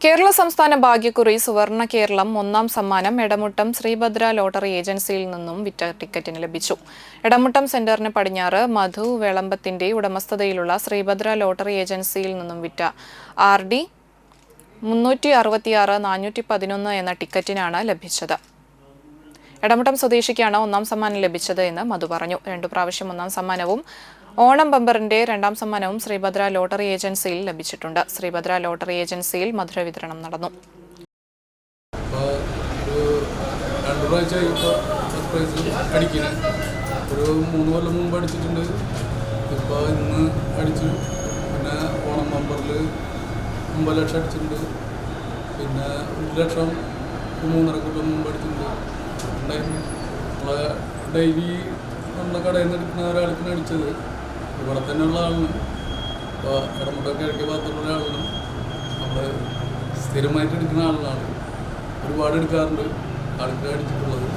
കേരള സംസ്ഥാന ഭാഗ്യക്കുറി സുവർണ കേരളം ഒന്നാം സമ്മാനം എടമുട്ടം ശ്രീഭദ്ര ലോട്ടറി ഏജൻസിയിൽ നിന്നും വിറ്റ ടിക്കറ്റിന് ലഭിച്ചു. എടമുട്ടം സെന്ററിന് പടിഞ്ഞാറ് മധു വേളമ്പത്തിന്റെ ഉടമസ്ഥതയിലുള്ള ശ്രീഭദ്ര ലോട്ടറി ഏജൻസിയിൽ നിന്നും വിറ്റ RD 366-411 എന്ന ടിക്കറ്റിനാണ് ലഭിച്ചത്. എടമുട്ടം സ്വദേശിക്കാണ് ഒന്നാം സമ്മാനം ലഭിച്ചത് എന്ന് മധു പറഞ്ഞു. 2 പ്രാവശ്യം ഒന്നാം സമ്മാനവും ഓണം ബമ്പറിന്റെ 2ാം സമ്മാനവും ശ്രീഭദ്ര ലോട്ടറി ഏജൻസിയിൽ ലഭിച്ചിട്ടുണ്ട്. ശ്രീഭദ്ര ലോട്ടറി ഏജൻസിയിൽ മധുര വിതരണം നടന്നു. ഒരു 3 കൊല്ലം മുമ്പ് അടിച്ചിട്ടുണ്ട്. ഇപ്പോൾ ഇന്ന് അടിച്ചു. പിന്നെ ഓണം ബമ്പറിൽ 9 ലക്ഷം അടിച്ചിട്ടുണ്ട്. പിന്നെ 1 ലക്ഷം 3.5 കൊല്ലം മുമ്പ് അടിച്ചിട്ടുണ്ട്. നമ്മളെ ഡെയിലി നമ്മുടെ കടയിൽ നിന്ന് എടുക്കുന്ന ഒരാൾക്കാണ് അടിച്ചത്. ഇവിടെ തന്നെയുള്ള ആളിന്, ഇപ്പോൾ എടമുട്ടം കിഴക്കേ ഭാഗത്തുള്ള ഒരാളിനും നമ്മൾ സ്ഥിരമായിട്ട് എടുക്കുന്ന ആളിനാണ്. ഒരുപാട് എടുക്കാറുണ്ട് ആൾക്കാർ അടിച്ചിട്ടുള്ളത്.